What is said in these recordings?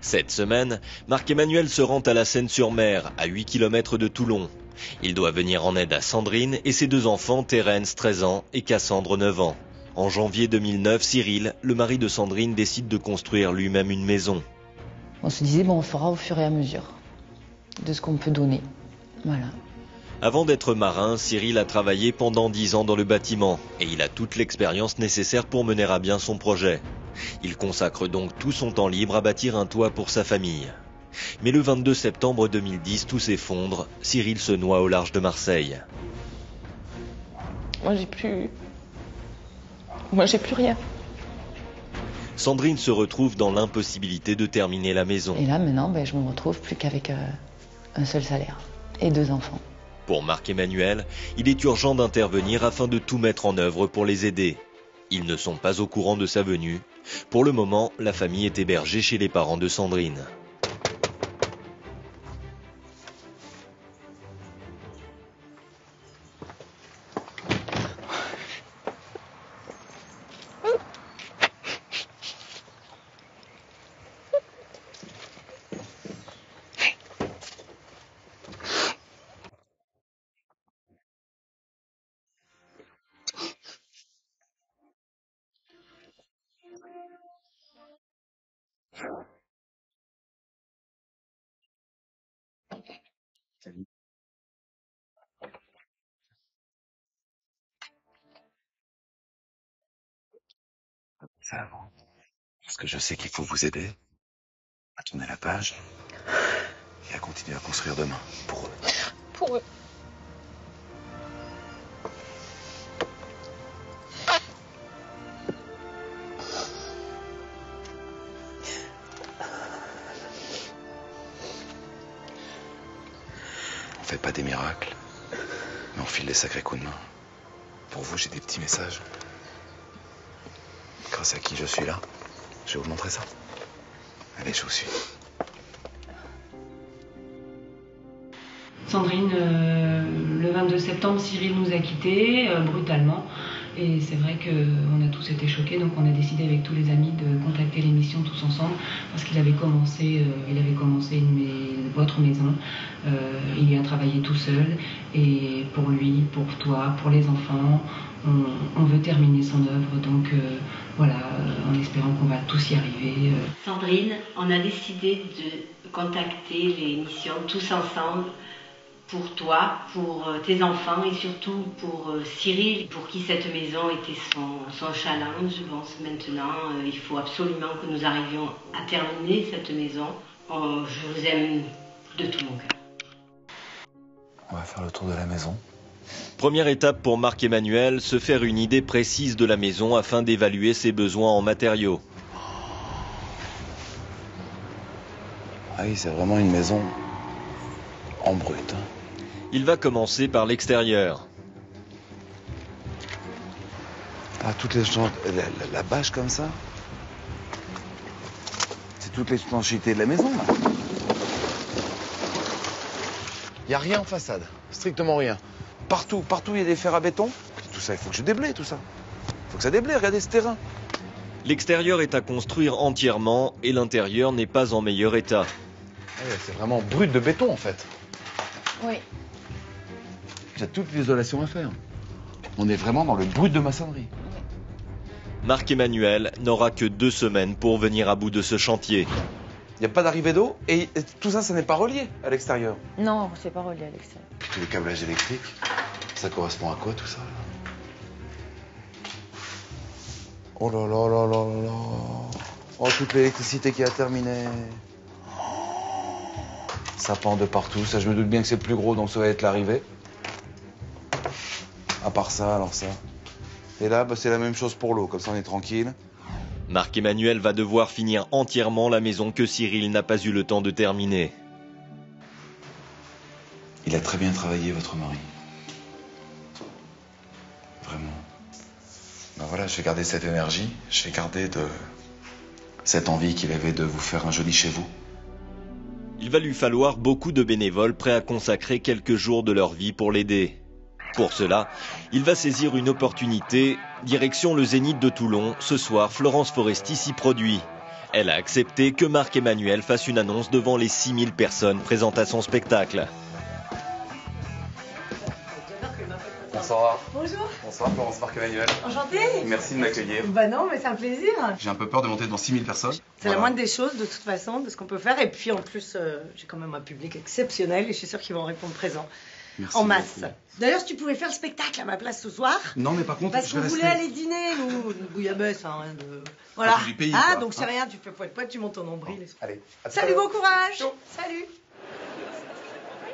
Cette semaine, Marc-Emmanuel se rend à la Seine-sur-Mer, à 8 km de Toulon. Il doit venir en aide à Sandrine et ses deux enfants, Thérence, 13 ans, et Cassandre, 9 ans. En janvier 2009, Cyril, le mari de Sandrine, décide de construire lui-même une maison. On se disait, bon, on fera au fur et à mesure de ce qu'on peut donner. Voilà. Avant d'être marin, Cyril a travaillé pendant 10 ans dans le bâtiment et il a toute l'expérience nécessaire pour mener à bien son projet. Il consacre donc tout son temps libre à bâtir un toit pour sa famille. Mais le 22 septembre 2010, tout s'effondre. Cyril se noie au large de Marseille. Moi, j'ai plus rien. Sandrine se retrouve dans l'impossibilité de terminer la maison. Et là, maintenant, je me retrouve plus qu'avec un seul salaire et 2 enfants. Pour Marc-Emmanuel, il est urgent d'intervenir afin de tout mettre en œuvre pour les aider. Ils ne sont pas au courant de sa venue. Pour le moment, la famille est hébergée chez les parents de Sandrine. Ça avant. Parce que je sais qu'il faut vous aider à tourner la page et à continuer à construire demain pour eux. Pour eux. On fait pas des miracles, mais on file des sacrés coups de main. Pour vous, j'ai des petits messages. Grâce à qui je suis là. Je vais vous montrer ça. Allez, je vous suis. Sandrine, le 22 septembre, Cyril nous a quittés brutalement. Et c'est vrai qu'on a tous été choqués, donc on a décidé avec tous les amis de contacter l'émission tous ensemble, parce qu'il avait commencé, votre maison. Il y a travaillé tout seul, et pour lui, pour toi, pour les enfants, on veut terminer son œuvre, donc voilà, en espérant qu'on va tous y arriver. Sandrine, on a décidé de contacter l'émission tous ensemble, pour toi, pour tes enfants et surtout pour Cyril, pour qui cette maison était son challenge. Bon, maintenant, il faut absolument que nous arrivions à terminer cette maison. Je vous aime de tout mon cœur. On va faire le tour de la maison. Première étape pour Marc-Emmanuel, se faire une idée précise de la maison afin d'évaluer ses besoins en matériaux. Ah oui, c'est vraiment une maison en brut. Il va commencer par l'extérieur. Ah, toutes les la bâche comme ça. C'est toutes les étanchéités de la maison, là. Il n'y a rien en façade, strictement rien. Partout, il y a des fers à béton. Tout ça, il faut que je déblaye tout ça. Il faut que ça déblaye, regardez ce terrain. L'extérieur est à construire entièrement et l'intérieur n'est pas en meilleur état. Ouais, c'est vraiment brut de béton en fait. Oui. Il y a toute l'isolation à faire. On est vraiment dans le brut de maçonnerie. Marc-Emmanuel n'aura que 2 semaines pour venir à bout de ce chantier. Il n'y a pas d'arrivée d'eau et tout ça, ça n'est pas relié à l'extérieur. Non, c'est pas relié à l'extérieur. Puis tous les câblages électriques, ça correspond à quoi tout ça? Oh là là là là là là. Oh, toute l'électricité qui a terminé. Ça pend de partout. Ça, je me doute bien que c'est le plus gros, donc ça va être l'arrivée. À part ça, alors ça. Et là, c'est la même chose pour l'eau, comme ça on est tranquille. Marc-Emmanuel va devoir finir entièrement la maison que Cyril n'a pas eu le temps de terminer. Il a très bien travaillé, votre mari. Vraiment. Ben voilà, je vais garder cette énergie, je vais garder cette envie qu'il avait de vous faire un joli chez vous. Il va lui falloir beaucoup de bénévoles prêts à consacrer quelques jours de leur vie pour l'aider. Pour cela, il va saisir une opportunité. Direction le Zénith de Toulon. Ce soir, Florence Foresti s'y produit. Elle a accepté que Marc-Emmanuel fasse une annonce devant les 6000 personnes présentes à son spectacle. Bonsoir. Bonjour. Bonsoir Florence Marc-Emmanuel. Enchantée. Merci de m'accueillir. Bah non, mais c'est un plaisir. J'ai un peu peur de monter devant 6000 personnes. C'est la moindre des choses, de toute façon, de ce qu'on peut faire. Et puis en plus, j'ai quand même un public exceptionnel et je suis sûre qu'ils vont répondre présent. Merci en masse. beaucoup. D'ailleurs, si tu pouvais faire le spectacle à ma place ce soir. Non, mais par contre, parce je qu'on vais voulait rester. aller dîner, nous, une bouillabaisse, hein, rien de. Voilà. Du pays, Ah, quoi. donc c'est rien, tu fais poète, tu montes ton nombril. Allez. à tout à Salut, l'heure. bon courage. Ciao. Salut.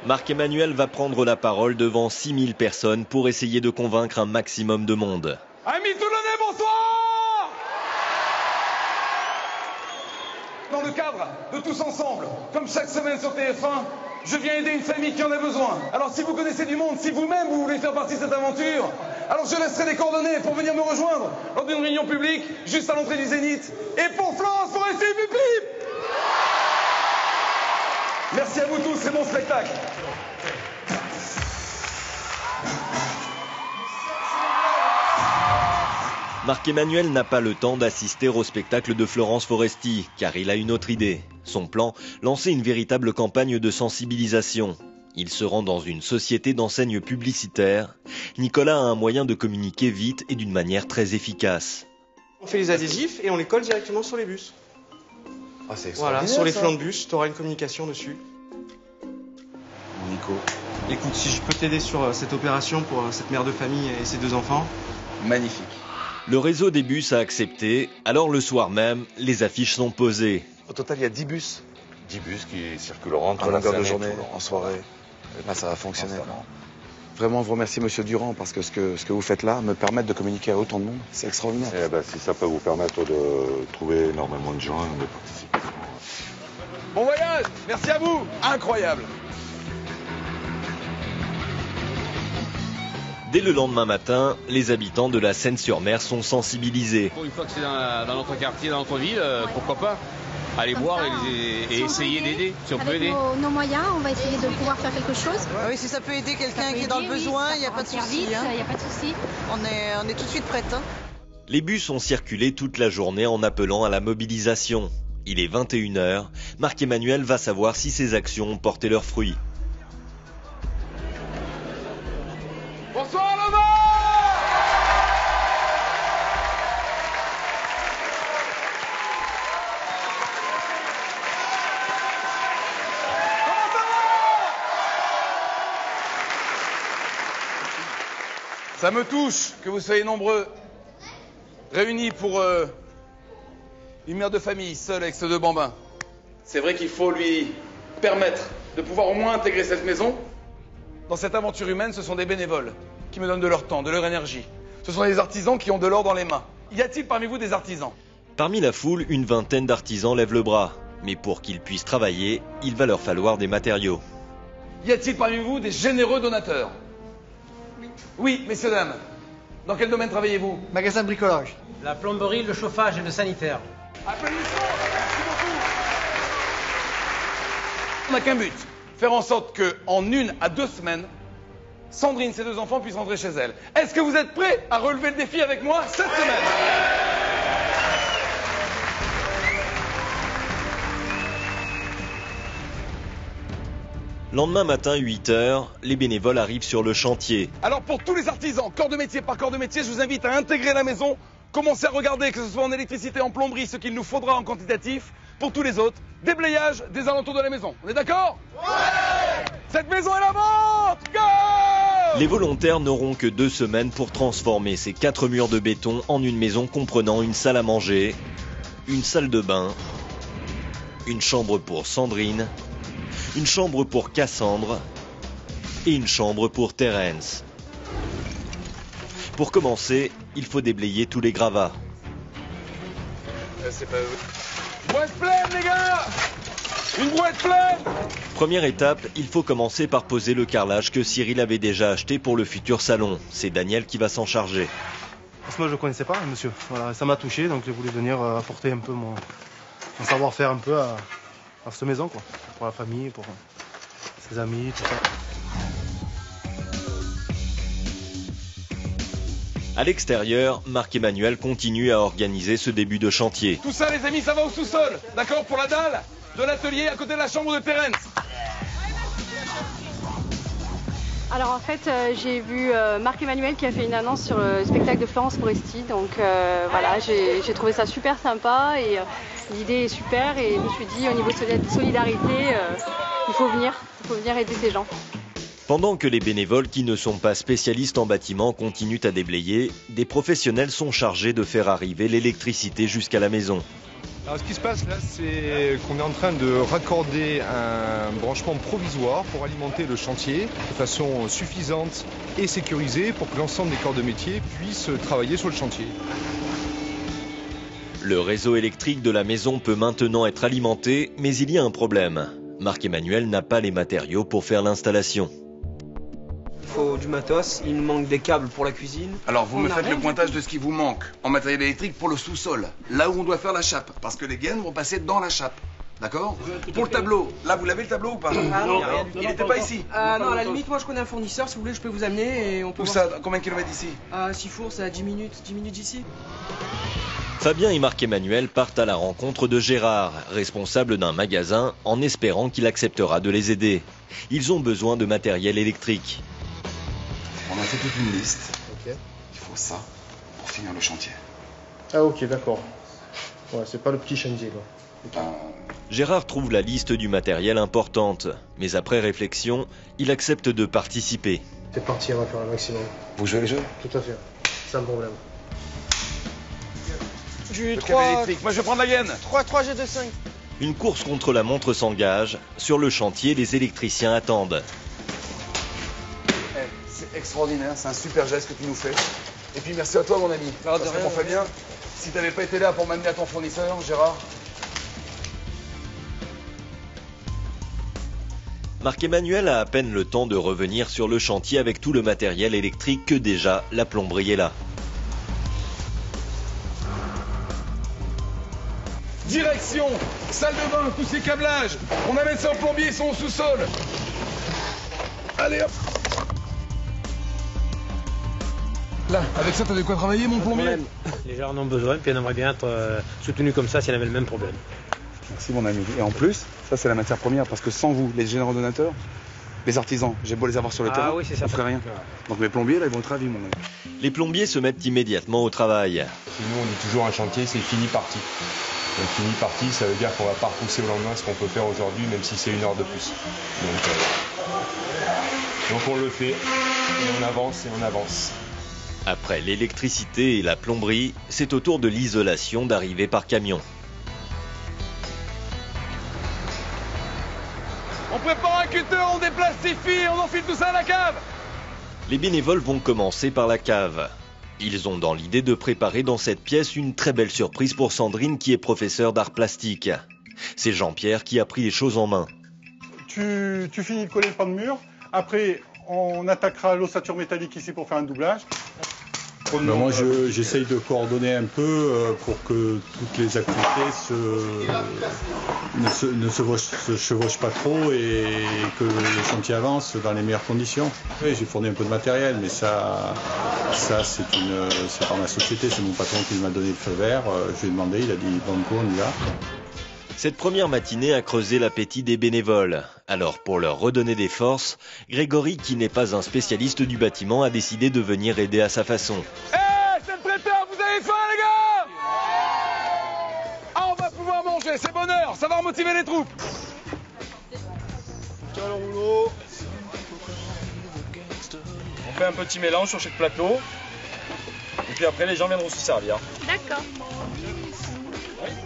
Marc-Emmanuel va prendre la parole devant 6000 personnes pour essayer de convaincre un maximum de monde. Amis Toulonnais, bonsoir! Dans le cadre de Tous Ensemble, comme chaque semaine sur TF1, je viens aider une famille qui en a besoin. Alors si vous connaissez du monde, si vous-même vous voulez faire partie de cette aventure, alors je laisserai des coordonnées pour venir me rejoindre lors d'une réunion publique, juste à l'entrée du Zénith. Et pour Florence Foresti, bip bip! Merci à vous tous, c'est mon spectacle. Marc-Emmanuel n'a pas le temps d'assister au spectacle de Florence Foresti, car il a une autre idée. Son plan, lancer une véritable campagne de sensibilisation. Il se rend dans une société d'enseignes publicitaires. Nicolas a un moyen de communiquer vite et d'une manière très efficace. On fait les adhésifs et on les colle directement sur les bus. Ah, c'est Voilà, extraordinaire, sur les ça. flancs de bus, tu auras une communication dessus. Nico, Écoute, si je peux t'aider sur cette opération pour cette mère de famille et ses 2 enfants. magnifique. Le réseau des bus a accepté, alors le soir même, les affiches sont posées. Au total, il y a 10 bus 10 bus qui circuleront entre en la longueur de Seine et journée, Toulon. en soirée. Là, ça va fonctionner. Constamment. Vraiment, vous remercier Monsieur Durand parce que ce que vous faites là me permet de communiquer à autant de monde. C'est extraordinaire. Eh ben, si ça peut vous permettre de trouver énormément de gens, de participer. Bon voyage, merci à vous, incroyable. Dès le lendemain matin, les habitants de la Seine-sur-Mer sont sensibilisés. Une fois que c'est dans notre quartier, dans notre ville, pourquoi pas aller Comme voir ça, et si on essayer peut aider, d'aider, si on peut avec aider. nos moyens, on va essayer de pouvoir faire quelque chose. Oui, si ça peut aider quelqu'un Ça peut qui est dans le aider, oui, besoin, ça il n'y a peut pas de remplir souci. vite, Hein. il n'y a pas de souci. On est tout de suite prête. Hein. Les bus ont circulé toute la journée en appelant à la mobilisation. Il est 21h. Marc-Emmanuel va savoir si ses actions ont porté leurs fruits. Bonsoir Loma. Comment ça va? Ça me touche que vous soyez nombreux réunis pour une mère de famille seule avec ses 2 bambins. C'est vrai qu'il faut lui permettre de pouvoir au moins intégrer cette maison. Dans cette aventure humaine, ce sont des bénévoles qui me donnent de leur temps, de leur énergie. Ce sont des artisans qui ont de l'or dans les mains. Y a-t-il parmi vous des artisans? Parmi la foule, une vingtaine d'artisans lèvent le bras. Mais pour qu'ils puissent travailler, il va leur falloir des matériaux. Y a-t-il parmi vous des généreux donateurs? Oui, messieurs, dames. Dans quel domaine travaillez-vous? Magasin de bricolage. La plomberie, le chauffage et le sanitaire. Applaudissements, merci beaucoup. On n'a qu'un but, faire en sorte que, en 1 à 2 semaines, Sandrine, ses 2 enfants, puissent rentrer chez elle. Est-ce que vous êtes prêts à relever le défi avec moi cette semaine? Lendemain matin, 8h, les bénévoles arrivent sur le chantier. Alors pour tous les artisans, corps de métier par corps de métier, je vous invite à intégrer la maison, commencer à regarder, que ce soit en électricité, en plomberie, ce qu'il nous faudra en quantitatif. Pour tous les autres, déblayage des alentours de la maison. On est d'accord? Ouais! Cette maison est la vente! Go! Les volontaires n'auront que 2 semaines pour transformer ces 4 murs de béton en une maison comprenant une salle à manger, une salle de bain, une chambre pour Sandrine, une chambre pour Cassandre et une chambre pour Terence. Pour commencer, il faut déblayer tous les gravats. C'est pas... Brouette pleine, les gars! Une brouette pleine! Première étape, il faut commencer par poser le carrelage que Cyril avait déjà acheté pour le futur salon. C'est Daniel qui va s'en charger. Parce que moi je ne connaissais pas, monsieur. Voilà, ça m'a touché, donc je voulais venir apporter un peu mon savoir-faire un peu à cette maison, quoi. Pour la famille, pour ses amis, tout ça. À l'extérieur, Marc-Emmanuel continue à organiser ce début de chantier. Tout ça, les amis, ça va au sous-sol. D'accord? Pour la dalle de l'atelier à côté de la chambre de Terence. Alors en fait, j'ai vu Marc-Emmanuel qui a fait une annonce sur le spectacle de Florence Foresti. Donc voilà, j'ai trouvé ça super sympa et l'idée est super. Et je me suis dit, au niveau de solidarité, il faut venir aider ces gens. Pendant que les bénévoles qui ne sont pas spécialistes en bâtiment continuent à déblayer, des professionnels sont chargés de faire arriver l'électricité jusqu'à la maison. Alors ce qui se passe là, c'est qu'on est en train de raccorder un branchement provisoire pour alimenter le chantier de façon suffisante et sécurisée pour que l'ensemble des corps de métier puissent travailler sur le chantier. Le réseau électrique de la maison peut maintenant être alimenté, mais il y a un problème. Marc-Emmanuel n'a pas les matériaux pour faire l'installation. Il faut du matos, il nous manque des câbles pour la cuisine. Alors vous me faites le pointage de ce qui vous manque en matériel électrique pour le sous-sol, là où on doit faire la chape, parce que les gaines vont passer dans la chape. D'accord? Pour le tableau, là vous l'avez le tableau ou pas? Non, il n'était pas ici. Non, à la limite, moi je connais un fournisseur, si vous voulez je peux vous amener et on peut... Où ça? Combien de kilomètres d'ici? Sifour, c'est à 10 minutes d'ici. Fabien et Marc-Emmanuel partent à la rencontre de Gérard, responsable d'un magasin, en espérant qu'il acceptera de les aider. Ils ont besoin de matériel électrique. On a fait toute une liste. Okay. Il faut ça pour finir le chantier. Ah ok, d'accord. Ouais, c'est pas le petit chantier quoi. Gérard trouve la liste du matériel importante, mais après réflexion, il accepte de participer. C'est parti, on va faire un maximum. Vous jouez le jeu? Tout à fait, sans problème. Du 3 électrique, moi je vais prendre la gaine. 3 G25. Une course contre la montre s'engage. Sur le chantier, les électriciens attendent. C'est extraordinaire, c'est un super geste que tu nous fais. Et puis merci à toi mon ami. Parce que pour Fabien, si tu n'avais pas été là pour m'amener à ton fournisseur, Gérard. Marc-Emmanuel a à peine le temps de revenir sur le chantier avec tout le matériel électrique que déjà la plomberie est là. Direction, salle de bain, tous ces câblages. On amène ça au plombier, ils sont au sous-sol. Allez hop. Là, avec ça, t'as de quoi travailler, mon plombier? Les gens en ont besoin, puis on aimerait bien être soutenus comme ça si on avait le même problème. Merci, mon ami. Et en plus, ça, c'est la matière première, parce que sans vous, les généraux donateurs, les artisans, j'ai beau les avoir sur le terrain, oui, ça ferait rien. Donc mes plombiers, là, ils vont être ravis, mon ami. Les plombiers se mettent immédiatement au travail. Chez nous, on dit toujours un chantier, c'est fini parti. Donc fini parti, ça veut dire qu'on va pas repousser au lendemain ce qu'on peut faire aujourd'hui, même si c'est 1 heure de plus. Donc on le fait, et on avance et on avance. Après l'électricité et la plomberie, c'est au tour de l'isolation d'arriver par camion. On prépare un cutter, on déplace ses filles, on enfile tout ça à la cave. Les bénévoles vont commencer par la cave. Ils ont dans l'idée de préparer dans cette pièce une très belle surprise pour Sandrine qui est professeure d'art plastique. C'est Jean-Pierre qui a pris les choses en main. Tu finis de coller le pan de mur, après on attaquera l'ossature métallique ici pour faire un doublage. Moi j'essaye de coordonner un peu pour que toutes les activités ne se chevauchent pas trop et que le chantier avance dans les meilleures conditions. Oui, j'ai fourni un peu de matériel, mais ça c'est par ma société, c'est mon patron qui m'a donné le feu vert. Je lui ai demandé, il a dit banco, on y va. Cette première matinée a creusé l'appétit des bénévoles. Alors pour leur redonner des forces, Grégory, qui n'est pas un spécialiste du bâtiment, a décidé de venir aider à sa façon. C'est le traiteur, vous avez faim les gars? Ah, on va pouvoir manger, c'est bonheur, ça va remotiver les troupes. Tiens le rouleau. On fait un petit mélange sur chaque plateau. Et puis après les gens viendront se servir. D'accord.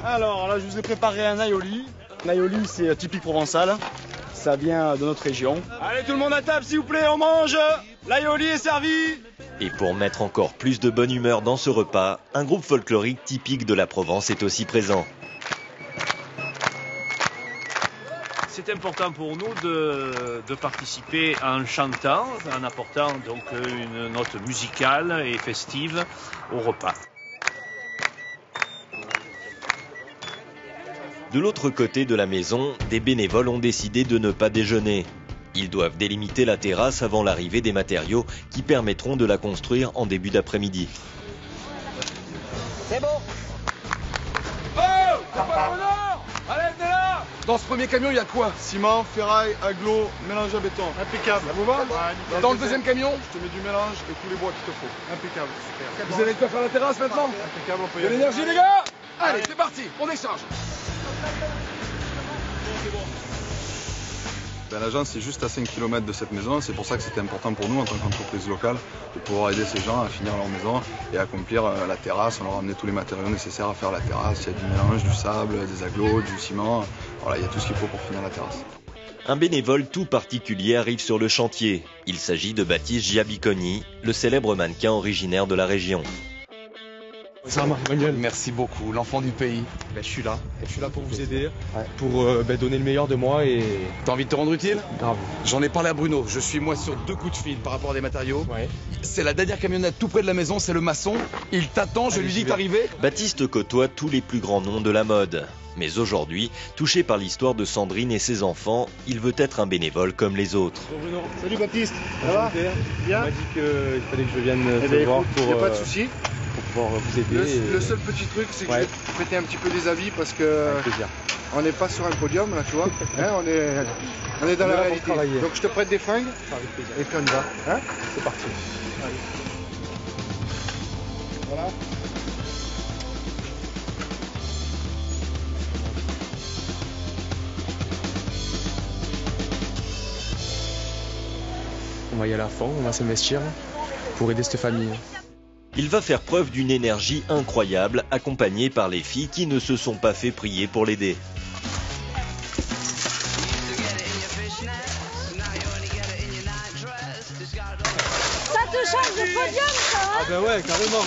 Alors là je vous ai préparé un aioli. L'aioli c'est typique provençal. Ça vient de notre région. Allez tout le monde à table s'il vous plaît, on mange. L'aioli est servi. Et pour mettre encore plus de bonne humeur dans ce repas, un groupe folklorique typique de la Provence est aussi présent. C'est important pour nous de participer en chantant, en apportant donc une note musicale et festive au repas. De l'autre côté de la maison, des bénévoles ont décidé de ne pas déjeuner. Ils doivent délimiter la terrasse avant l'arrivée des matériaux qui permettront de la construire en début d'après-midi. C'est bon. Oh, allez, t'es là. Dans ce premier camion, il y a quoi? Ciment, ferraille, agglo, mélange à béton. Impeccable. Ça vous va? Ouais. Dans le deuxième camion, je te mets du mélange et tous les bois qu'il te faut. Impeccable, super. Vous avez de quoi faire la terrasse maintenant? Impeccable, on peut y de aller. l'énergie, les gars. Allez, c'est parti, on échange. L'agence est juste à 5 km de cette maison, c'est pour ça que c'était important pour nous en tant qu'entreprise locale de pouvoir aider ces gens à finir leur maison et à accomplir la terrasse. On leur a amené tous les matériaux nécessaires à faire la terrasse, il y a du mélange, du sable, des agglos, du ciment, voilà, il y a tout ce qu'il faut pour finir la terrasse. Un bénévole tout particulier arrive sur le chantier. Il s'agit de Baptiste Giabiconi, le célèbre mannequin originaire de la région. Ça va, Manuel. Merci beaucoup, l'enfant du pays. Je suis là pour vous aider, pour donner le meilleur de moi et... T'as envie de te rendre utile? Grave. J'en ai parlé à Bruno, je suis moi sur 2 coups de fil par rapport à des matériaux. Ouais. C'est la dernière camionnette tout près de la maison, c'est le maçon. Il t'attend, je lui dis que t'arrivais. Baptiste côtoie tous les plus grands noms de la mode. Mais aujourd'hui, touché par l'histoire de Sandrine et ses enfants, il veut être un bénévole comme les autres. Bonjour Bruno. Salut Baptiste, ça va? Bien. On m'a dit qu'il fallait que je vienne te voir pour... pas de soucis. Pour pouvoir vous aider. Le seul petit truc, c'est que je vais te prêter un petit peu des habits parce que on n'est pas sur un podium là, tu vois. Hein, on est dans la réalité. Donc je te prête des fringues et puis on y va. Hein, c'est parti. Allez. Voilà. On va y aller à fond, on va s'investir pour aider cette famille. Il va faire preuve d'une énergie incroyable, accompagné par les filles qui ne se sont pas fait prier pour l'aider. Ça te change de podium, ça, hein? Ah ben ouais, carrément.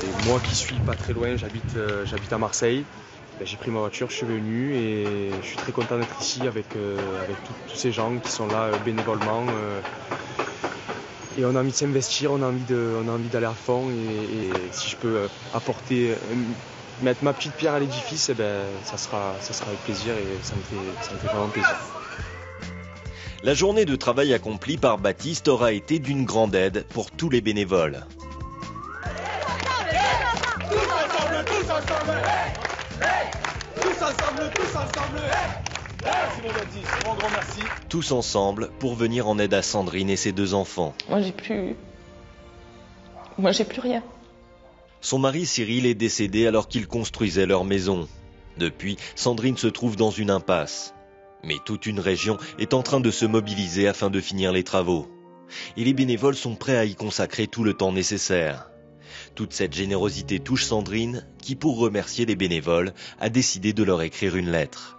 Et moi qui suis pas très loin, j'habite à Marseille. Ben, j'ai pris ma voiture, je suis venu et je suis très content d'être ici avec tous ces gens qui sont là bénévolement. Et on a envie de s'investir, on a envie d'aller à fond et si je peux mettre ma petite pierre à l'édifice, eh ben, ça sera avec plaisir et ça me fait vraiment plaisir. La journée de travail accomplie par Baptiste aura été d'une grande aide pour tous les bénévoles. Tous ensemble pour venir en aide à Sandrine et ses 2 enfants. Moi j'ai plus rien. Son mari Cyril est décédé alors qu'ils construisaient leur maison. Depuis, Sandrine se trouve dans une impasse. Mais toute une région est en train de se mobiliser afin de finir les travaux. Et les bénévoles sont prêts à y consacrer tout le temps nécessaire. Toute cette générosité touche Sandrine, qui pour remercier les bénévoles, a décidé de leur écrire une lettre.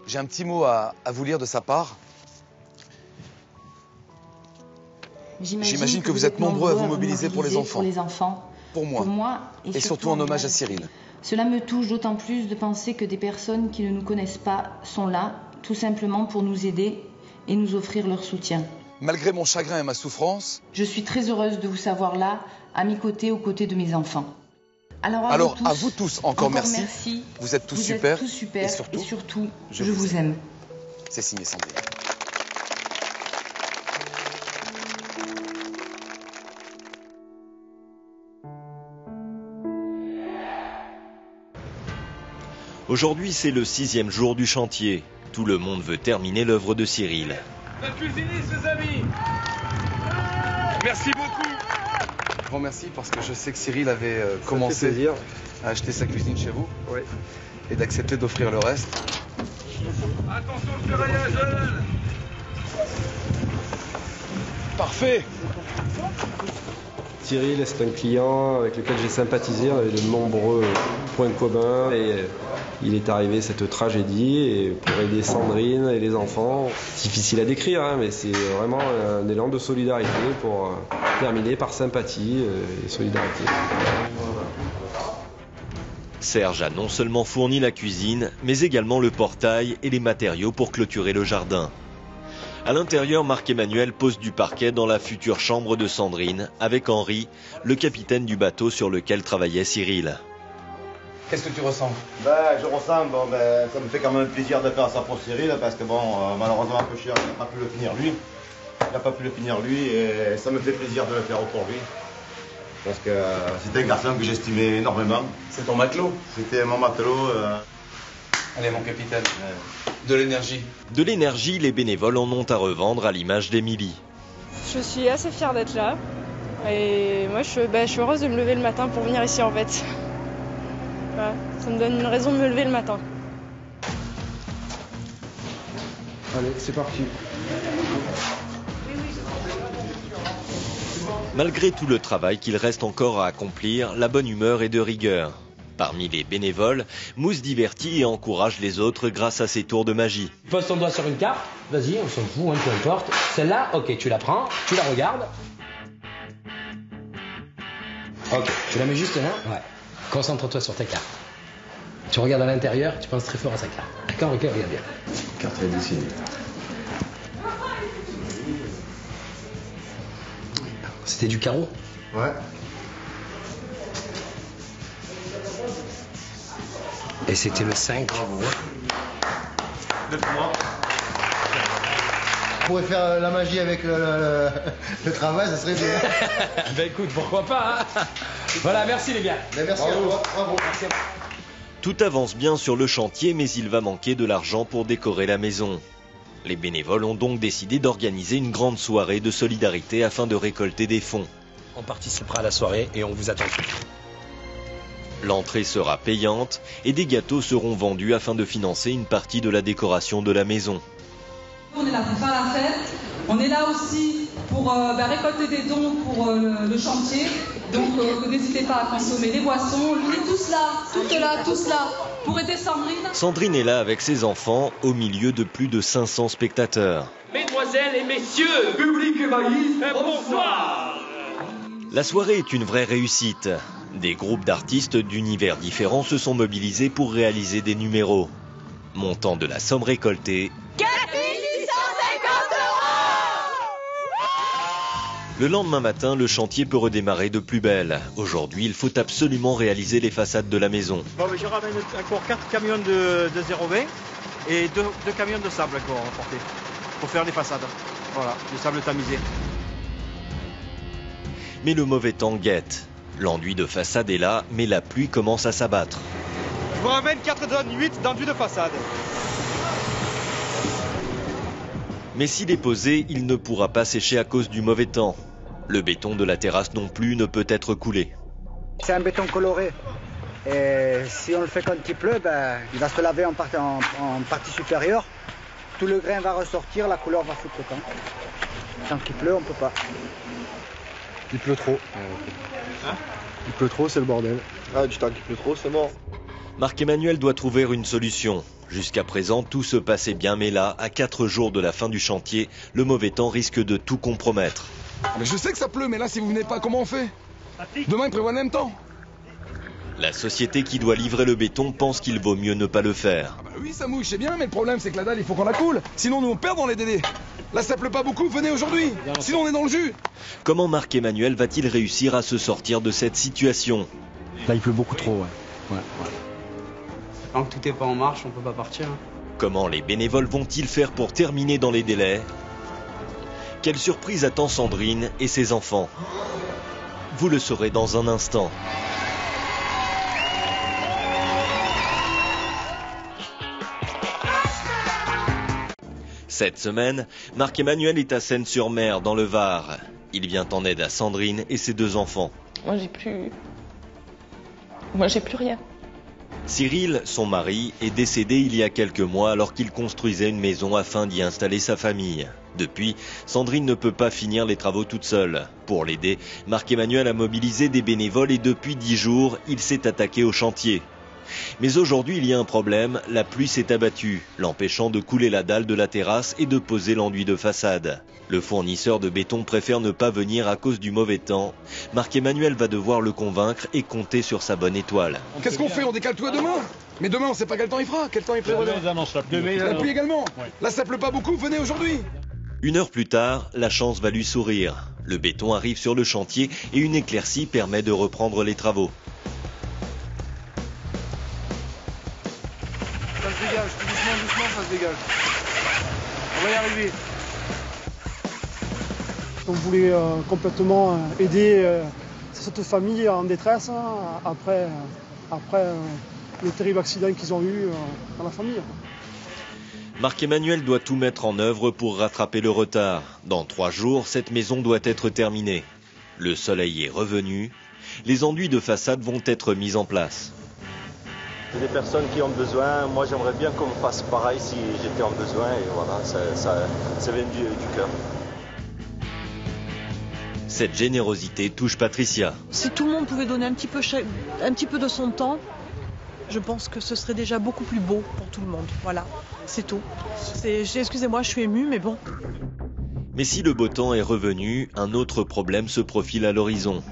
J'ai un petit mot à vous lire de sa part. J'imagine que vous êtes nombreux à vous mobiliser pour les enfants. Pour moi et surtout en hommage à Cyril. Cela me touche d'autant plus de penser que des personnes qui ne nous connaissent pas sont là, tout simplement pour nous aider et nous offrir leur soutien. Malgré mon chagrin et ma souffrance, je suis très heureuse de vous savoir là, à mes côtés, aux côtés de mes enfants. Alors à vous tous, encore merci. Vous êtes tous super. Et surtout, je vous aime. C'est signé Sandrine. Aujourd'hui, c'est le 6e jour du chantier. Tout le monde veut terminer l'œuvre de Cyril. La cuisiniste, les amis. Merci beaucoup. Grand merci parce que je sais que Cyril avait commencé à acheter sa cuisine chez vous. Oui. Et d'accepter d'offrir le reste. Attention le ferraillage. Parfait. Cyril, c'est un client avec lequel j'ai sympathisé, on avait de nombreux points communs et il est arrivé cette tragédie et pour aider Sandrine et les enfants, difficile à décrire, hein, mais c'est vraiment un élan de solidarité pour terminer par sympathie et solidarité. Serge a non seulement fourni la cuisine, mais également le portail et les matériaux pour clôturer le jardin. À l'intérieur, Marc-Emmanuel pose du parquet dans la future chambre de Sandrine avec Henri, le capitaine du bateau sur lequel travaillait Cyril. Qu'est-ce que tu ressens? Je ressens, ça me fait quand même plaisir de faire ça pour Cyril, parce que malheureusement, un peu cher, il n'a pas pu le finir lui. Il n'a pas pu le finir lui, et ça me fait plaisir de le faire pour lui. Parce que c'était un garçon que j'estimais énormément. C'est ton matelot? C'était mon matelot. Allez, mon capitaine, de l'énergie. De l'énergie, les bénévoles en ont à revendre à l'image d'Émilie. Je suis assez fière d'être là. Et moi, je suis heureuse de me lever le matin pour venir ici, en fait. Voilà, ça me donne une raison de me lever le matin. Allez, c'est parti. Malgré tout le travail qu'il reste encore à accomplir, la bonne humeur est de rigueur. Parmi les bénévoles, Mousse divertit et encourage les autres grâce à ses tours de magie. Tu poses ton doigt sur une carte, vas-y, on s'en fout, peu importe. Celle-là, ok, tu la prends, tu la regardes. Ok, tu la mets juste là. Ouais. Concentre-toi sur ta carte. Tu regardes à l'intérieur, tu penses très fort à sa carte. D'accord, ok, regarde bien. Carte est dessinée. C'était du carreau? Ouais. Et c'était le 5. Bravo. On pourrait faire la magie avec le travail, ça serait bien. Ben écoute, pourquoi pas, hein. Voilà, merci les gars. Merci à toi, bravo. Tout avance bien sur le chantier, mais il va manquer de l'argent pour décorer la maison. Les bénévoles ont donc décidé d'organiser une grande soirée de solidarité afin de récolter des fonds. On participera à la soirée et on vous attend. L'entrée sera payante et des gâteaux seront vendus afin de financer une partie de la décoration de la maison. On est là pour faire la fête, on est là aussi pour récolter des dons pour le chantier. Donc n'hésitez pas à consommer les boissons. On est tous là, tous là, pour aider Sandrine. Sandrine est là avec ses enfants au milieu de plus de 500 spectateurs. Mesdemoiselles et messieurs, public ébahi, bonsoir. La soirée est une vraie réussite. Des groupes d'artistes d'univers différents se sont mobilisés pour réaliser des numéros. Montant de la somme récoltée, 4 650 €. Le lendemain matin, le chantier peut redémarrer de plus belle. Aujourd'hui, il faut absolument réaliser les façades de la maison. Je ramène encore 4 camions de 0,20 et 2 camions de sable encore à porter pour faire les façades. Voilà, du sable tamisé. Mais le mauvais temps guette. L'enduit de façade est là, mais la pluie commence à s'abattre. Je vous ramène 4 tonnes 8 d'enduit de façade. Mais s'il est posé, il ne pourra pas sécher à cause du mauvais temps. Le béton de la terrasse non plus ne peut être coulé. C'est un béton coloré. Et si on le fait quand il pleut, il va se laver en partie supérieure. Tout le grain va ressortir, la couleur va foutre le camp. Tant qu'il pleut, on ne peut pas. Il pleut trop. Il pleut trop, c'est le bordel. Ah, du temps qu'il pleut trop, c'est mort. Marc-Emmanuel doit trouver une solution. Jusqu'à présent, tout se passait bien, mais là, à 4 jours de la fin du chantier, le mauvais temps risque de tout compromettre. Mais je sais que ça pleut, mais là, si vous venez pas, comment on fait? Demain, il prévoit le même temps. La société qui doit livrer le béton pense qu'il vaut mieux ne pas le faire. Oui, ça mouille, c'est bien, mais le problème, c'est que la dalle, il faut qu'on la coule. Sinon, nous, on perd dans les délais. Là, ça pleut pas beaucoup, venez aujourd'hui. Sinon, on est dans le jus. Comment Marc-Emmanuel va-t-il réussir à se sortir de cette situation? Là, il pleut beaucoup trop, ouais. Tant que tout n'est pas en marche, on peut pas partir. Comment les bénévoles vont-ils faire pour terminer dans les délais? Quelle surprise attend Sandrine et ses enfants? Vous le saurez dans un instant. Cette semaine, Marc-Emmanuel est à Seyne-sur-Mer, dans le Var. Il vient en aide à Sandrine et ses 2 enfants. Moi, j'ai plus rien. Cyril, son mari, est décédé il y a quelques mois alors qu'il construisait une maison afin d'y installer sa famille. Depuis, Sandrine ne peut pas finir les travaux toute seule. Pour l'aider, Marc-Emmanuel a mobilisé des bénévoles et depuis 10 jours, il s'est attaqué au chantier. Mais aujourd'hui, il y a un problème, la pluie s'est abattue, l'empêchant de couler la dalle de la terrasse et de poser l'enduit de façade. Le fournisseur de béton préfère ne pas venir à cause du mauvais temps. Marc-Emmanuel va devoir le convaincre et compter sur sa bonne étoile. Qu'est-ce qu'on fait? On décale tout à demain? Mais demain, on sait pas quel temps il fera. Quel temps il prévoit? La pluie également. Là, ça pleut pas beaucoup, venez aujourd'hui. 1 heure plus tard, la chance va lui sourire. Le béton arrive sur le chantier et une éclaircie permet de reprendre les travaux. ça se dégage. On va y arriver. On voulait complètement aider cette famille en détresse après le terrible accident qu'ils ont eu dans la famille. Marc-Emmanuel doit tout mettre en œuvre pour rattraper le retard. Dans 3 jours, cette maison doit être terminée. Le soleil est revenu. Les enduits de façade vont être mis en place. Il y a des personnes qui ont besoin. Moi, j'aimerais bien qu'on me fasse pareil si j'étais en besoin. Et voilà, ça vient du cœur. Cette générosité touche Patricia. Si tout le monde pouvait donner un petit peu de son temps, je pense que ce serait déjà beaucoup plus beau pour tout le monde. Voilà, c'est tout. Excusez-moi, je suis émue, mais bon. Mais si le beau temps est revenu, un autre problème se profile à l'horizon.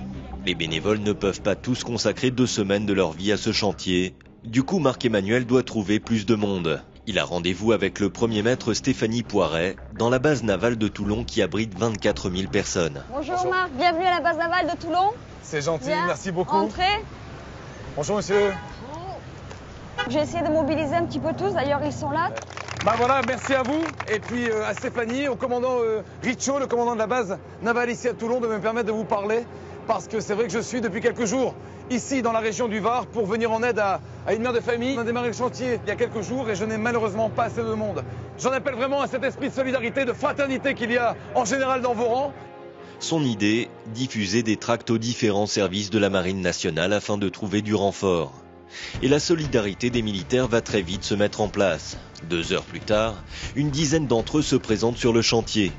Les bénévoles ne peuvent pas tous consacrer 2 semaines de leur vie à ce chantier. Du coup, Marc-Emmanuel doit trouver plus de monde. Il a rendez-vous avec le premier maître Stéphanie Poiret dans la base navale de Toulon qui abrite 24 000 personnes. Bonjour Marc, bienvenue à la base navale de Toulon. C'est gentil, bien, merci beaucoup. Entrez. Bonjour monsieur. J'ai essayé de mobiliser un petit peu tous, d'ailleurs ils sont là. Bah voilà, merci à vous et puis à Stéphanie, au commandant Richaud, le commandant de la base navale ici à Toulon, de me permettre de vous parler parce que c'est vrai que je suis depuis quelques jours ici dans la région du Var pour venir en aide à une mère de famille. On a démarré le chantier il y a quelques jours et je n'ai malheureusement pas assez de monde. J'en appelle vraiment à cet esprit de solidarité, de fraternité qu'il y a en général dans vos rangs. Son idée, diffuser des tracts aux différents services de la Marine nationale afin de trouver du renfort. Et la solidarité des militaires va très vite se mettre en place. 2 heures plus tard, une dizaine d'entre eux se présentent sur le chantier.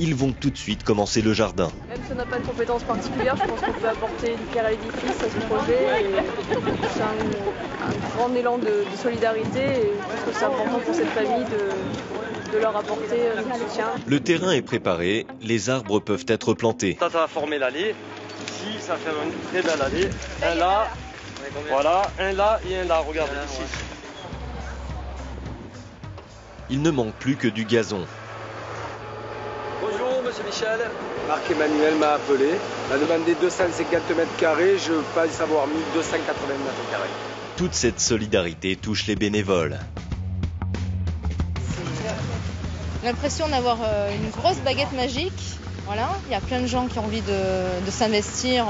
Ils vont tout de suite commencer le jardin. Même si on n'a pas de compétences particulières, je pense qu'on peut apporter une pierre à l'édifice à ce projet. C'est un grand élan de solidarité et je pense que c'est important pour cette famille de leur apporter notre soutien. Le terrain est préparé, les arbres peuvent être plantés. Ça va former l'allée. Ici, ça fait une très belle allée. Un là, voilà, un là et un là, regardez ici. Il ne manque plus que du gazon. Bonjour, monsieur Michel. Marc-Emmanuel m'a appelé, m'a demandé 250 mètres carrés, je pense avoir mis 280 mètres carrés. Toute cette solidarité touche les bénévoles. L'impression d'avoir une grosse baguette magique. Voilà, il y a plein de gens qui ont envie de s'investir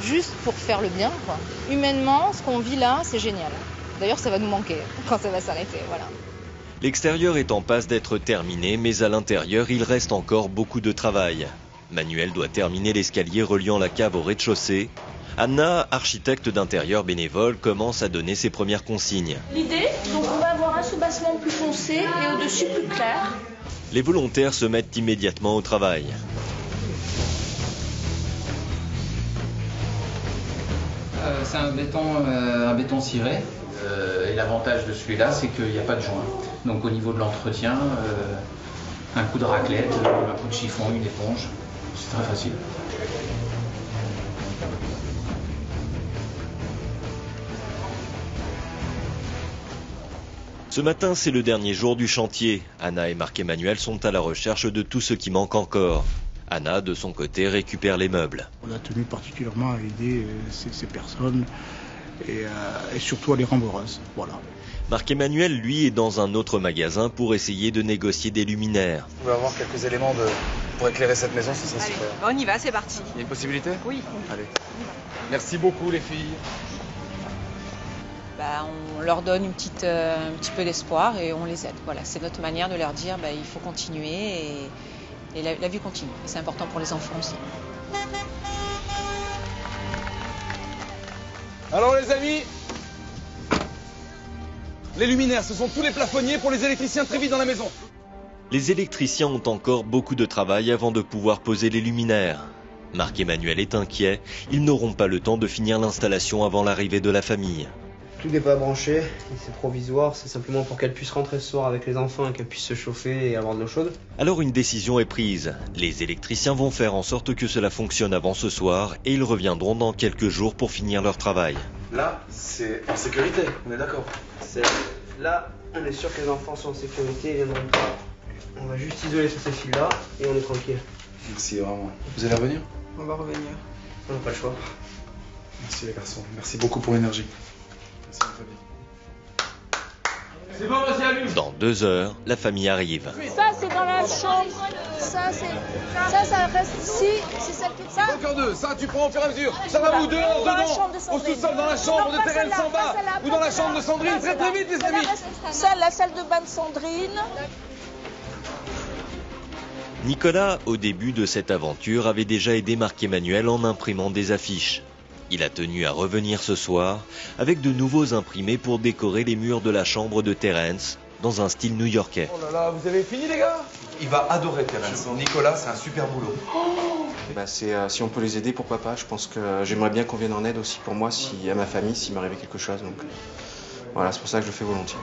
juste pour faire le bien, quoi. Humainement, ce qu'on vit là, c'est génial. D'ailleurs, ça va nous manquer quand ça va s'arrêter. Voilà. L'extérieur est en passe d'être terminé, mais à l'intérieur, il reste encore beaucoup de travail. Manuel doit terminer l'escalier reliant la cave au rez-de-chaussée. Anna, architecte d'intérieur bénévole, commence à donner ses premières consignes. L'idée, donc on va avoir un sous-bassement plus foncé et au-dessus plus clair. Les volontaires se mettent immédiatement au travail. C'est un béton ciré. Et l'avantage de celui-là, c'est qu'il n'y a pas de joint. Donc au niveau de l'entretien, un coup de raclette, un coup de chiffon, une éponge, c'est très facile. Ce matin, c'est le dernier jour du chantier. Anna et Marc-Emmanuel sont à la recherche de tout ce qui manque encore. Anna, de son côté, récupère les meubles. On a tenu particulièrement à aider ces personnes et surtout à les rendre heureuses. Voilà. Marc-Emmanuel, lui, est dans un autre magasin pour essayer de négocier des luminaires. On va avoir quelques éléments pour éclairer cette maison, ça serait super. On y va, c'est parti. Il y a une possibilité? Oui. Allez. Merci beaucoup les filles. On leur donne un petit peu d'espoir et on les aide. Voilà, c'est notre manière de leur dire il faut continuer et la vie continue. Et c'est important pour les enfants aussi. Alors les amis, les luminaires, ce sont tous les plafonniers pour les électriciens très vite dans la maison. Les électriciens ont encore beaucoup de travail avant de pouvoir poser les luminaires. Marc-Emmanuel est inquiet, ils n'auront pas le temps de finir l'installation avant l'arrivée de la famille. Tout n'est pas branché, c'est provisoire, c'est simplement pour qu'elle puisse rentrer ce soir avec les enfants et qu'elle puisse se chauffer et avoir de l'eau chaude. Alors une décision est prise. Les électriciens vont faire en sorte que cela fonctionne avant ce soir et ils reviendront dans quelques jours pour finir leur travail. Là, c'est en sécurité, on est d'accord. Là, on est sûr que les enfants sont en sécurité et viendront pas. On va juste isoler sur ces fils-là et on est tranquille. Merci vraiment. Vous allez revenir? On va revenir. On n'a pas le choix. Merci les garçons, merci beaucoup pour l'énergie. C'est bon, vas-y, allume. Dans 2 heures, la famille arrive. Ça, c'est dans la chambre. Ça reste ici. C'est celle qui est ça. Encore 2. Ça, tu prends au fur et à mesure. Ça va vous dehors, dedans. Au sous-sol, dans la chambre de Thérèse en bas. Ou dans la chambre de Sandrine. Très très vite, les amis. La salle de bain de Sandrine. Nicolas, au début de cette aventure, avait déjà aidé Marc-Emmanuel en imprimant des affiches. Il a tenu à revenir ce soir avec de nouveaux imprimés pour décorer les murs de la chambre de Terence dans un style new-yorkais. Oh là là, vous avez fini les gars? Il va adorer Terence. Nicolas, c'est un super boulot. Si on peut les aider pour papa, je pense que j'aimerais bien qu'on vienne en aide aussi pour moi, à ma famille, s'il m'arrivait quelque chose. Donc voilà, c'est pour ça que je le fais volontiers.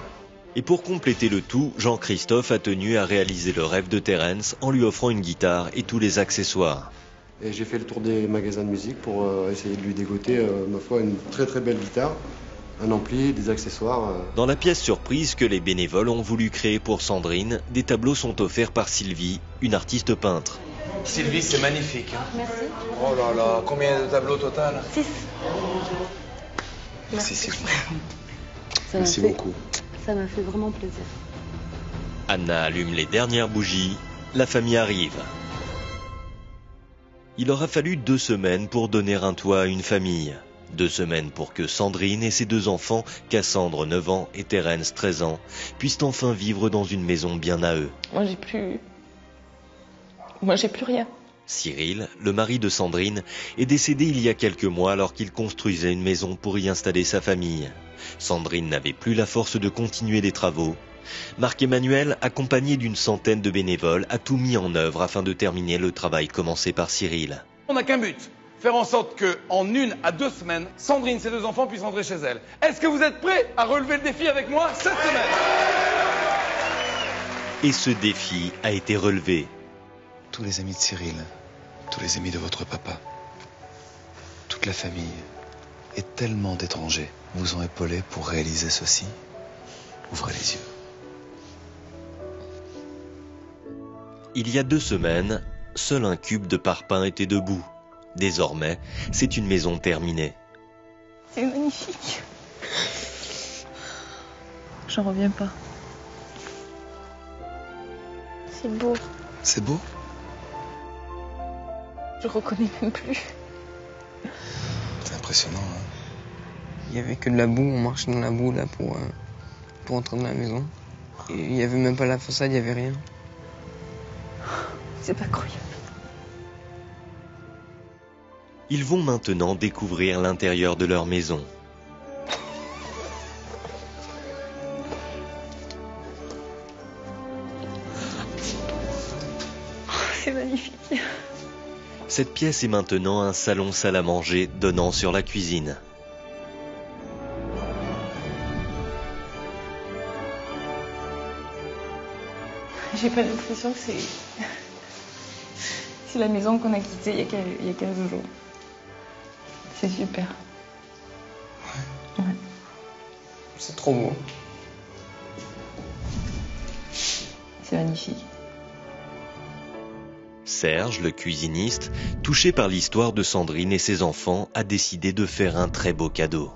Et pour compléter le tout, Jean-Christophe a tenu à réaliser le rêve de Terence en lui offrant une guitare et tous les accessoires. Et j'ai fait le tour des magasins de musique pour essayer de lui dégoter, ma foi, une très très belle guitare, un ampli, des accessoires. Dans la pièce surprise que les bénévoles ont voulu créer pour Sandrine, des tableaux sont offerts par Sylvie, une artiste peintre. Sylvie, c'est magnifique. Hein. Merci. Oh là là, combien de tableaux total? 6. Merci Sylvie. Merci beaucoup. Ça m'a fait vraiment plaisir. Anna allume les dernières bougies, la famille arrive. Il aura fallu 2 semaines pour donner un toit à une famille. 2 semaines pour que Sandrine et ses 2 enfants, Cassandre 9 ans et Terence 13 ans, puissent enfin vivre dans une maison bien à eux. Moi j'ai plus rien. Cyril, le mari de Sandrine, est décédé il y a quelques mois alors qu'il construisait une maison pour y installer sa famille. Sandrine n'avait plus la force de continuer les travaux. Marc-Emmanuel, accompagné d'une centaine de bénévoles, a tout mis en œuvre afin de terminer le travail commencé par Cyril. On n'a qu'un but, faire en sorte qu'en 1 à 2 semaines, Sandrine et ses 2 enfants puissent rentrer chez elle. Est-ce que vous êtes prêts à relever le défi avec moi cette semaine? Et ce défi a été relevé. Tous les amis de Cyril, tous les amis de votre papa, toute la famille et tellement d'étrangers vous ont épaulé pour réaliser ceci. Ouvrez les yeux. Il y a 2 semaines, seul un cube de parpaing était debout. Désormais, c'est une maison terminée. C'est magnifique. J'en reviens pas. C'est beau. C'est beau? Je reconnais même plus. C'est impressionnant, hein? Il y avait que de la boue, on marchait dans la boue là pour entrer dans la maison. Et il n'y avait même pas la façade, il n'y avait rien. C'est pas croyable. Ils vont maintenant découvrir l'intérieur de leur maison. C'est magnifique. Cette pièce est maintenant un salon-salle à manger donnant sur la cuisine. J'ai pas l'impression que c'est la maison qu'on a quittée il y a 15 jours. C'est super. Ouais. C'est trop beau. C'est magnifique. Serge, le cuisiniste, touché par l'histoire de Sandrine et ses enfants, a décidé de faire un très beau cadeau.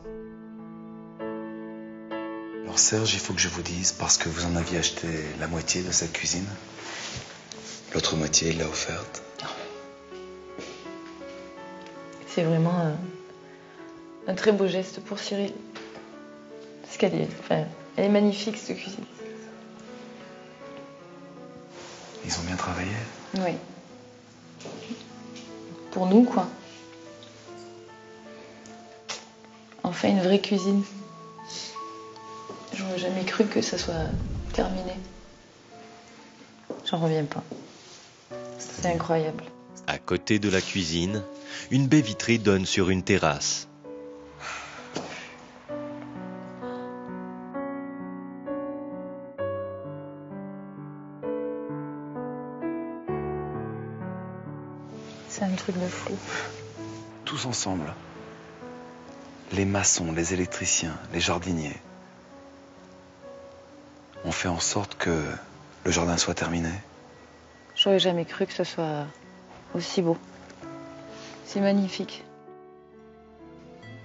Alors Serge, il faut que je vous dise, parce que vous en aviez acheté la moitié de cette cuisine, l'autre moitié, il l'a offerte. C'est vraiment un très beau geste pour Cyril. Parce qu'elle est magnifique, cette cuisine. Ils ont bien travaillé. Oui. Pour nous, quoi. Enfin, une vraie cuisine. J'aurais jamais cru que ça soit terminé. J'en reviens pas. C'est incroyable. À côté de la cuisine, une baie vitrée donne sur une terrasse. C'est un truc de fou. Tous ensemble. Les maçons, les électriciens, les jardiniers. On fait en sorte que le jardin soit terminé. J'aurais jamais cru que ce soit aussi beau. C'est magnifique.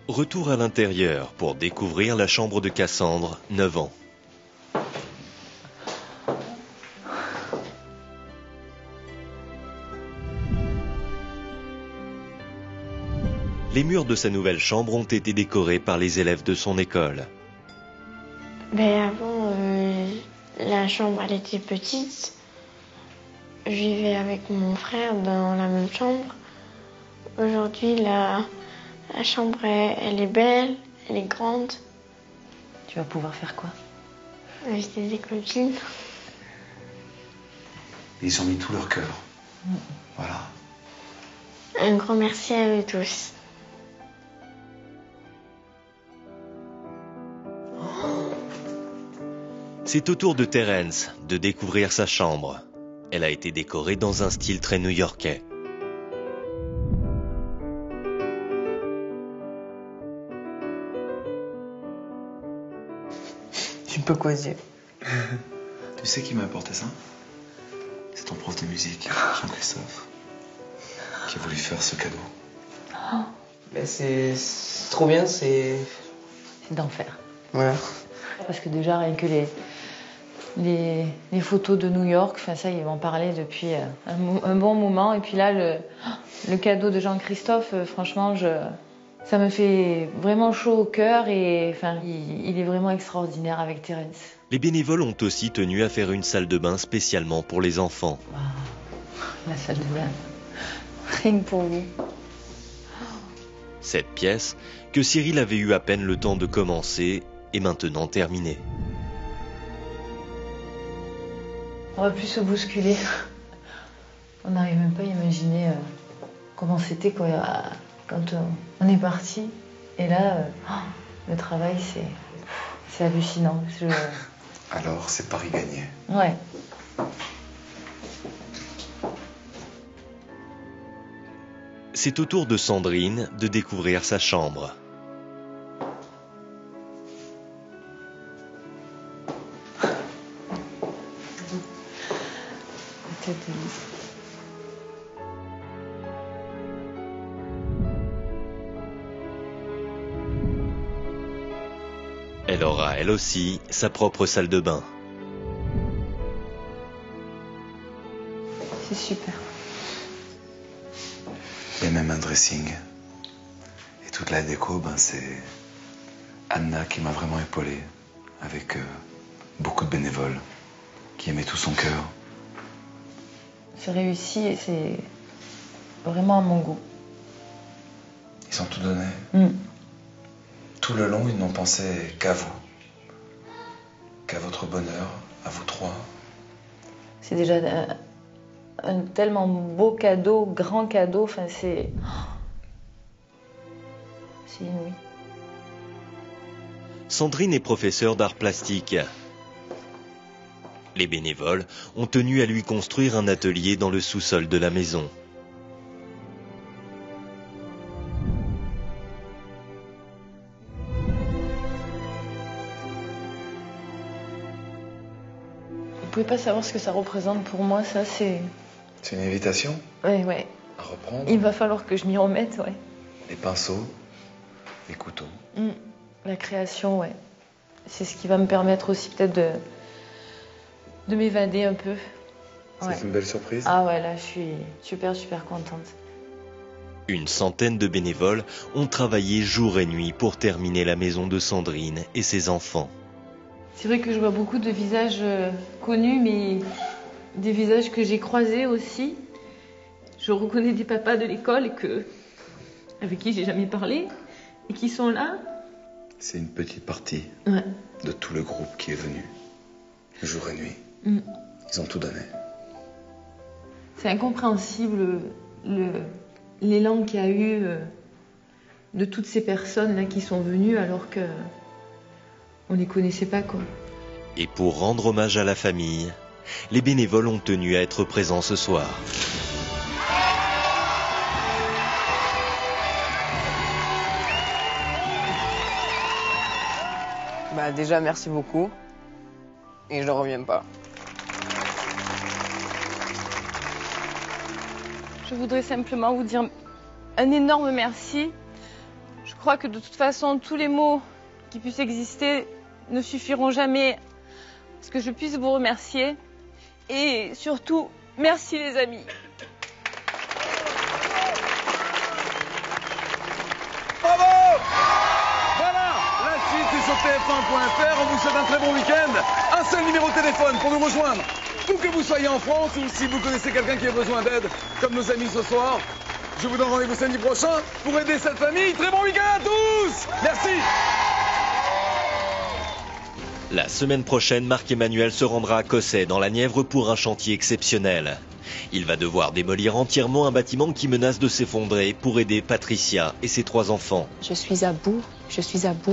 Retour à l'intérieur pour découvrir la chambre de Cassandre, 9 ans. Les murs de sa nouvelle chambre ont été décorés par les élèves de son école. Avant, la chambre elle était petite. Je vivais avec mon frère dans la même chambre. Aujourd'hui, la chambre elle est belle, elle est grande. Tu vas pouvoir faire quoi? Inviter des copines. Ils ont mis tout leur cœur. Voilà. Un grand merci à eux tous. C'est au tour de Terence de découvrir sa chambre. Elle a été décorée dans un style très new-yorkais. Je sais pas quoi dire. Tu sais qui m'a apporté ça? C'est ton prof de musique, Jean-Christophe, qui a voulu faire ce cadeau. C'est trop bien, c'est d'enfer. Voilà. Parce que déjà, rien que les photos de New York, ça, ils m'en parlaient depuis un bon moment. Et puis là, le cadeau de Jean-Christophe, franchement, ça me fait vraiment chaud au cœur. Et il est vraiment extraordinaire avec Terence. Les bénévoles ont aussi tenu à faire une salle de bain spécialement pour les enfants. La salle de bain, rien que pour vous. Cette pièce, que Cyril avait eu à peine le temps de commencer, est maintenant terminée. On va plus se bousculer. On n'arrive même pas à imaginer comment c'était quand on est parti. Et là, le travail, c'est hallucinant. Alors, c'est pari gagné. Ouais. C'est au tour de Sandrine de découvrir sa chambre. Elle aura, elle aussi, sa propre salle de bain. C'est super. Il y a même un dressing. Et toute la déco, c'est Anna qui m'a vraiment épaulé, avec beaucoup de bénévoles, qui aimaient tout son cœur. C'est réussi et c'est vraiment à mon goût. Ils ont tout donné. Tout le long, ils n'ont pensé qu'à vous, qu'à votre bonheur, à vous trois. C'est déjà un tellement beau cadeau, grand cadeau, c'est inouï. Sandrine est professeure d'art plastique. Les bénévoles ont tenu à lui construire un atelier dans le sous-sol de la maison. Vous pouvez pas savoir ce que ça représente pour moi, ça c'est... C'est une invitation? Ouais. À reprendre? Il va falloir que je m'y remette, ouais. Les pinceaux, les couteaux. La création, ouais. C'est ce qui va me permettre aussi peut-être de m'évader un peu. C'est une belle surprise? Ah ouais, là je suis super contente. Une centaine de bénévoles ont travaillé jour et nuit pour terminer la maison de Sandrine et ses enfants. C'est vrai que je vois beaucoup de visages connus, mais des visages que j'ai croisés aussi. Je reconnais des papas de l'école avec qui j'ai jamais parlé et qui sont là. C'est une petite partie de tout le groupe qui est venu, jour et nuit. Ils ont tout donné. C'est incompréhensible l'élan qu'il y a eu de toutes ces personnes là qui sont venues alors que on les connaissait pas, quoi. Et pour rendre hommage à la famille, les bénévoles ont tenu à être présents ce soir. Déjà, merci beaucoup. Et je ne reviens pas. Je voudrais simplement vous dire un énorme merci. Je crois que de toute façon, tous les mots qui puissent exister ne suffiront jamais à ce que je puisse vous remercier. Et surtout, merci les amis. sur tf1.fr. On vous souhaite un très bon week-end. Un seul numéro de téléphone pour nous rejoindre. Où que vous soyez en France ou si vous connaissez quelqu'un qui a besoin d'aide, comme nos amis ce soir. Je vous donne rendez-vous samedi prochain pour aider cette famille. Très bon week-end à tous. Merci. La semaine prochaine, Marc-Emmanuel se rendra à Cossey, dans la Nièvre, pour un chantier exceptionnel. Il va devoir démolir entièrement un bâtiment qui menace de s'effondrer pour aider Patricia et ses 3 enfants. Je suis à bout,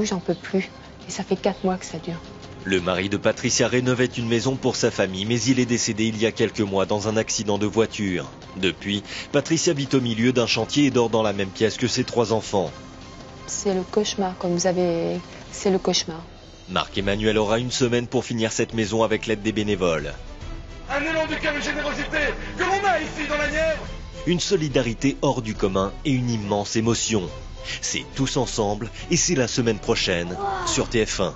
j'en peux plus. Et ça fait 4 mois que ça dure. Le mari de Patricia rénovait une maison pour sa famille, mais il est décédé il y a quelques mois dans un accident de voiture. Depuis, Patricia vit au milieu d'un chantier et dort dans la même pièce que ses 3 enfants. C'est le cauchemar, comme vous avez... C'est le cauchemar. Marc-Emmanuel aura une semaine pour finir cette maison avec l'aide des bénévoles. Un élan de calme et générosité que l'on a ici dans la Nièvre. Une solidarité hors du commun et une immense émotion. C'est Tous ensemble et c'est la semaine prochaine sur TF1.